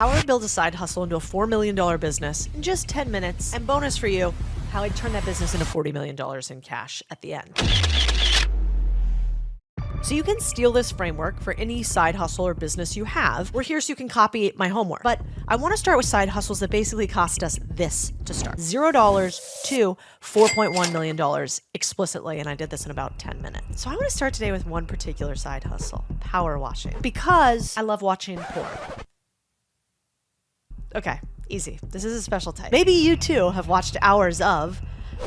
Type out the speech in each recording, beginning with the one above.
How I would build a side hustle into a $4 million business in just 10 minutes. And bonus for you, how I'd turn that business into $40 million in cash at the end. So you can steal this framework for any side hustle or business you have. We're here so you can copy my homework. But I want to start with side hustles that basically cost us this to start. $0 to $4.1 million explicitly. And I did this in about 10 minutes. So I want to start today with one particular side hustle, power washing, because I love watching porn. Okay, easy. This is a special type. Maybe you too have watched hours of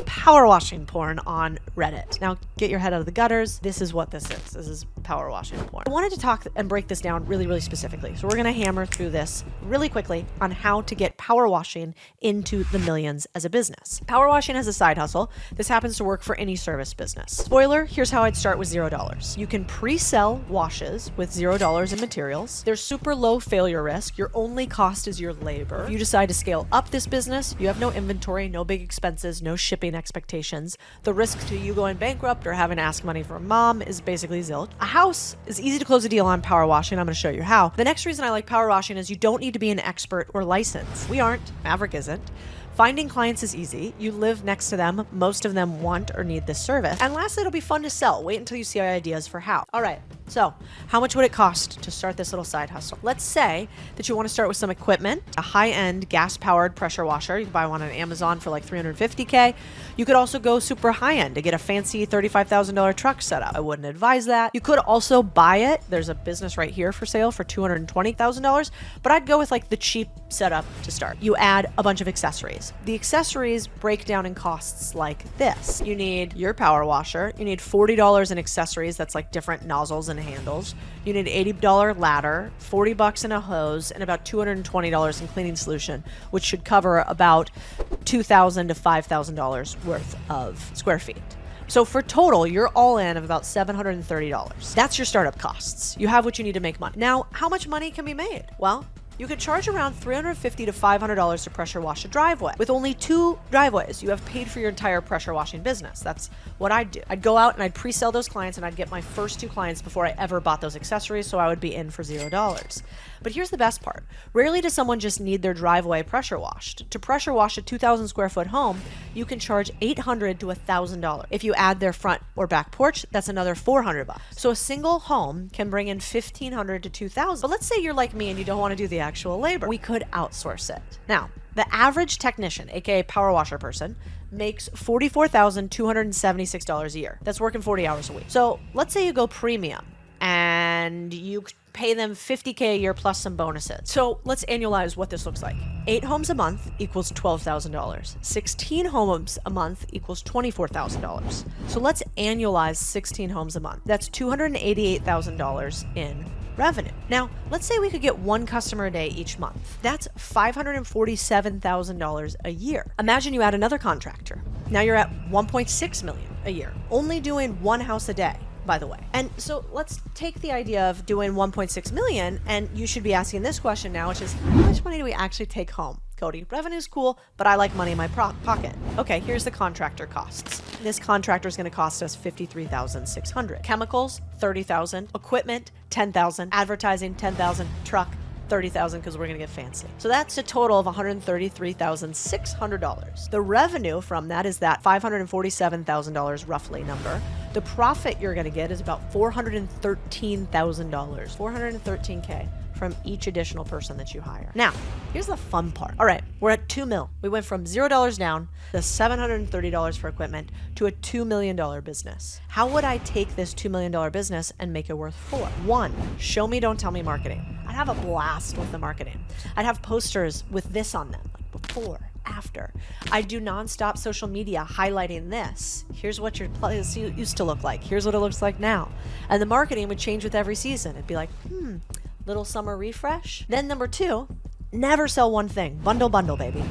power washing porn on Reddit. Now get your head out of the gutters. This is what this is. This is power washing porn. I wanted to talk and break this down really specifically. So we're going to hammer through this really quickly on how to get power washing into the millions as a business. Power washing as a side hustle. This happens to work for any service business. Spoiler, here's how I'd start with $0. You can pre-sell washes with $0 in materials. There's super low failure risk. Your only cost is your labor. If you decide to scale up this business, you have no inventory, no big expenses, no shipping expectations. The risk to you going bankrupt or having to ask money from mom is basically zilch. A house is easy to close a deal on power washing. I'm going to show you how. The next reason I like power washing is you don't need to be an expert or licensed. We aren't. Maverick isn't. Finding clients is easy. You live next to them. Most of them want or need this service. And lastly, it'll be fun to sell. Wait until you see ideas for how. All right. So how much would it cost to start this little side hustle? Let's say that you want to start with some equipment, a high-end gas-powered pressure washer. You can buy one on Amazon for like $350K. You could also go super high-end to get a fancy $35,000 truck set up. I wouldn't advise that. You could also buy it. There's a business right here for sale for $220,000, but I'd go with like the cheap setup to start. You add a bunch of accessories. The accessories break down in costs like this. You need your power washer. You need $40 in accessories. That's like different nozzles and handles. You need an $80 ladder, $40 in a hose, and about $220 in cleaning solution, which should cover about $2,000 to $5,000 worth of square feet. So for total, you're all in of about $730. That's your startup costs. You have what you need to make money. Now, how much money can be made? Well, you could charge around $350 to $500 to pressure wash a driveway. With only 2 driveways, you have paid for your entire pressure washing business. That's what I'd do. I'd go out and I'd pre-sell those clients and I'd get my first 2 clients before I ever bought those accessories, so I would be in for $0. But here's the best part. Rarely does someone just need their driveway pressure washed. To pressure wash a 2,000 square foot home, you can charge $800 to $1,000. If you add their front or back porch, that's another $400. So a single home can bring in $1,500 to $2,000. But let's say you're like me and you don't want to do the actual labor. We could outsource it. Now, the average technician, aka power washer person, makes $44,276 a year. That's working 40 hours a week. So let's say you go premium and you pay them $50K a year plus some bonuses. So let's annualize what this looks like. 8 homes a month equals $12,000. 16 homes a month equals $24,000. So let's annualize 16 homes a month. That's $288,000 in revenue. Now, let's say we could get 1 customer a day each month. That's $547,000 a year. Imagine you add another contractor. Now you're at $1.6 million a year, only doing 1 house a day, by the way. And so let's take the idea of doing 1.6 million, and you should be asking this question now, which is, how much money do we actually take home? Codie, revenue's cool, but I like money in my pocket. Okay, here's the contractor costs. This contractor is going to cost us $53,600. Chemicals, $30,000. Equipment, $10,000. Advertising, $10,000. Truck, $30,000, because we're going to get fancy. So that's a total of $133,600. The revenue from that is that $547,000 roughly number. The profit you're going to get is about $413,000, $413K from each additional person that you hire. Now, here's the fun part. All right, we're at 2 mil. We went from $0 down to $730 for equipment to a $2 million business. How would I take this $2 million business and make it worth 4? 1, show me, don't tell me marketing. I'd have a blast with the marketing. I'd have posters with this on them, like before, after. I do nonstop social media highlighting this. Here's what your place used to look like. Here's what it looks like now. And the marketing would change with every season. It'd be like, little summer refresh. Then number 2, never sell one thing. Bundle, baby.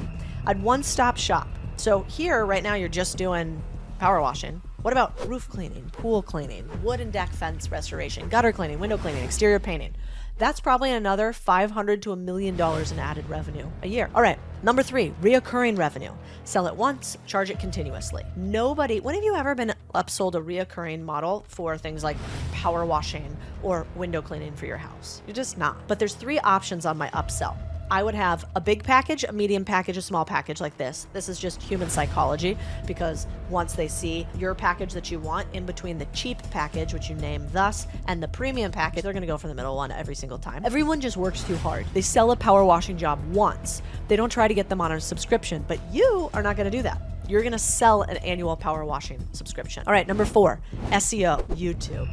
I'd one-stop shop. So here, right now, you're just doing power washing. What about roof cleaning, pool cleaning, wood and deck fence restoration, gutter cleaning, window cleaning, exterior painting? That's probably another $500 to $1 million in added revenue a year. All right, number 3, reoccurring revenue. Sell it once, charge it continuously. When have you ever been upsold a reoccurring model for things like power washing or window cleaning for your house? You're just not. But there's 3 options on my upsell. I would have a big package, a medium package, a small package like this. This is just human psychology, because once they see your package that you want in between the cheap package, which you name thus, and the premium package, they're going to go for the middle one every single time. Everyone just works too hard. They sell a power washing job once. They don't try to get them on a subscription, but you are not going to do that. You're going to sell an annual power washing subscription. All right, number 4, SEO, YouTube.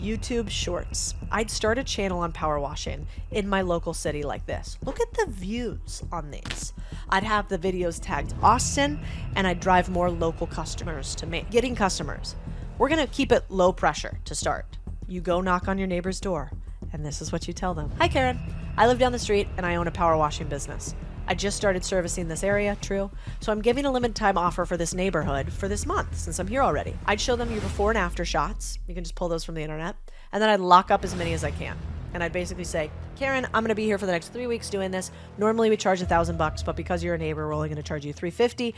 YouTube Shorts. I'd start a channel on power washing in my local city like this. Look at the views on these. I'd have the videos tagged Austin, and I'd drive more local customers to me. Getting customers. We're going to keep it low pressure to start. You go knock on your neighbor's door, and this is what you tell them. Hi, Karen. I live down the street, and I own a power washing business. I just started servicing this area, true. So I'm giving a limited time offer for this neighborhood for this month, since I'm here already. I'd show them your before and after shots. You can just pull those from the internet. And then I'd lock up as many as I can. And I'd basically say, Karen, I'm going to be here for the next 3 weeks doing this. Normally we charge $1,000, but because you're a neighbor, we're only going to charge you $350.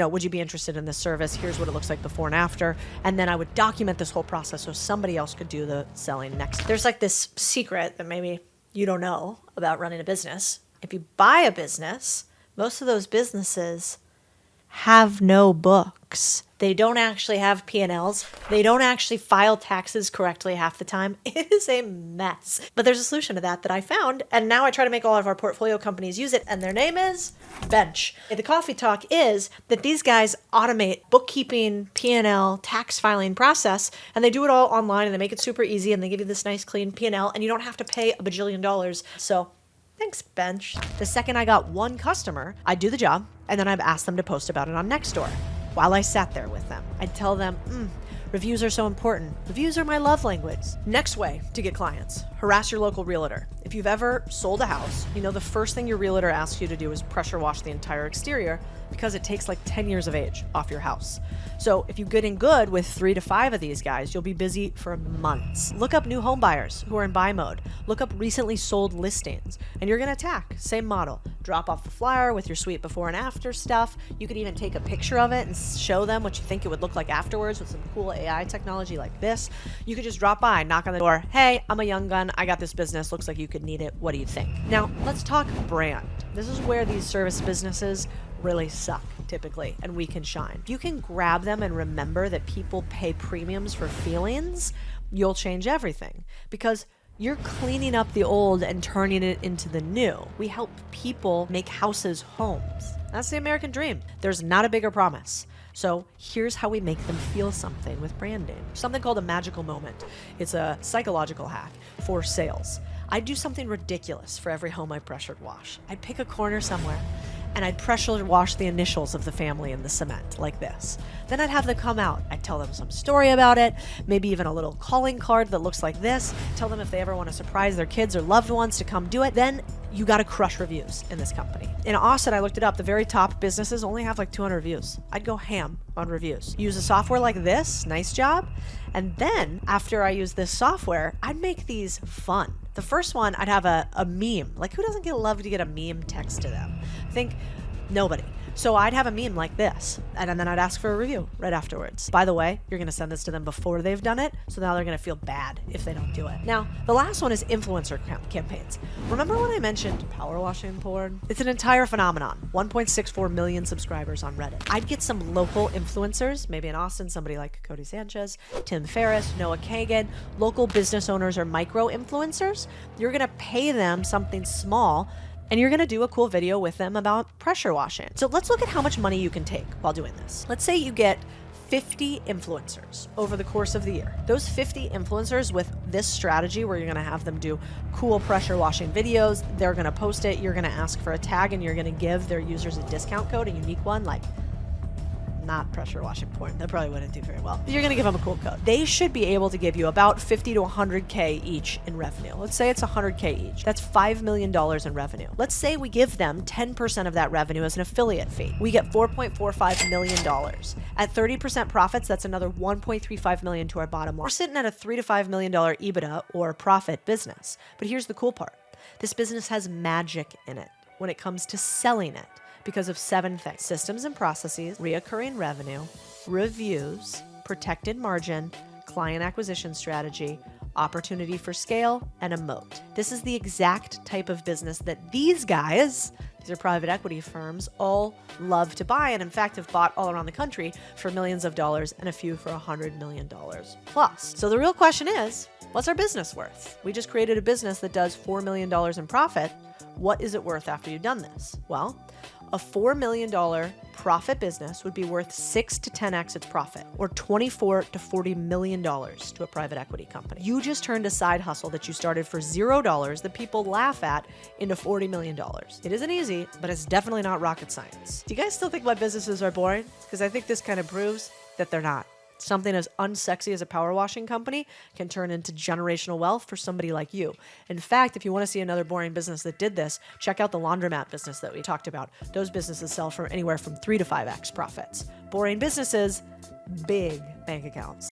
Would you be interested in this service? Here's what it looks like before and after. And then I would document this whole process so somebody else could do the selling next. There's like this secret that maybe you don't know about running a business. If you buy a business, most of those businesses have no books. They don't actually have P&Ls. They don't actually file taxes correctly half the time. It is a mess. But there's a solution to that I found, and now I try to make all of our portfolio companies use it, and their name is Bench. The coffee talk is that these guys automate bookkeeping, P&L, tax filing process, and they do it all online, and they make it super easy, and they give you this nice clean P&L, and you don't have to pay $1 bajillion. So thanks, Bench. The second I got one customer, I'd do the job, and then I'd ask them to post about it on Nextdoor. While I sat there with them, I'd tell them, reviews are so important. Reviews are my love language. Next way to get clients, harass your local realtor. If you've ever sold a house, the first thing your realtor asks you to do is pressure wash the entire exterior, because it takes like 10 years of age off your house. So if you get in good with 3 to 5 of these guys, you'll be busy for months. Look up new home buyers who are in buy mode. Look up recently sold listings, and you're gonna attack. Same model. Drop off the flyer with your sweet before and after stuff. You could even take a picture of it and show them what you think it would look like afterwards with some cool AI technology like this. You could just drop by, knock on the door. Hey, I'm a young gun. I got this business. Looks like you could need it. What do you think? Now, let's talk brand. This is where these service businesses really suck typically, and we can shine. If you can grab them and remember that people pay premiums for feelings, you'll change everything, because you're cleaning up the old and turning it into the new. We help people make houses homes. That's the American dream. There's not a bigger promise. So here's how we make them feel something with branding. Something called a magical moment. It's a psychological hack for sales. I'd do something ridiculous for every home I pressured wash. I'd pick a corner somewhere, and I'd pressure wash the initials of the family in the cement like this. Then I'd have them come out. I'd tell them some story about it, maybe even a little calling card that looks like this. Tell them if they ever want to surprise their kids or loved ones to come do it. Then you got to crush reviews in this company. In Austin, I looked it up. The very top businesses only have like 200 reviews. I'd go ham on reviews. Use a software like this, nice job. And then after I use this software, I'd make these fun. The first one, I'd have a meme. Like, who doesn't love to get a meme text to them? I think nobody. So I'd have a meme like this, and then I'd ask for a review right afterwards. By the way, you're going to send this to them before they've done it, so now they're going to feel bad if they don't do it. Now, the last one is influencer campaigns. Remember when I mentioned power washing porn? It's an entire phenomenon. 1.64 million subscribers on Reddit. I'd get some local influencers, maybe in Austin, somebody like Codie Sanchez, Tim Ferriss, Noah Kagan, local business owners or micro influencers. You're going to pay them something small, and you're gonna do a cool video with them about pressure washing. So let's look at how much money you can take while doing this. Let's say you get 50 influencers over the course of the year. Those 50 influencers with this strategy where you're gonna have them do cool pressure washing videos, they're gonna post it, you're gonna ask for a tag, and you're gonna give their users a discount code, a unique one, like not pressure washing porn. That probably wouldn't do very well. But you're going to give them a cool code. They should be able to give you about 50 to 100K each in revenue. Let's say it's 100K each. That's $5 million in revenue. Let's say we give them 10% of that revenue as an affiliate fee. We get $4.45 million. At 30% profits, that's another $1.35 million to our bottom line. We're sitting at a $3 to $5 million EBITDA or profit business. But here's the cool part. This business has magic in it when it comes to selling it, because of 7 things: systems and processes, reoccurring revenue, reviews, protected margin, client acquisition strategy, opportunity for scale, and a moat. This is the exact type of business that these guys, these are private equity firms, all love to buy, and in fact have bought all around the country for millions of dollars and a few for $100 million plus. So the real question is, what's our business worth? We just created a business that does $4 million in profit. What is it worth after you've done this? Well, a $4 million profit business would be worth 6 to 10x its profit, or $24 to $40 million to a private equity company. You just turned a side hustle that you started for $0 that people laugh at into $40 million. It isn't easy, but it's definitely not rocket science. Do you guys still think my businesses are boring? Because I think this kind of proves that they're not. Something as unsexy as a power washing company can turn into generational wealth for somebody like you. In fact, if you want to see another boring business that did this, check out the laundromat business that we talked about. Those businesses sell for anywhere from 3 to 5x profits. Boring businesses, big bank accounts.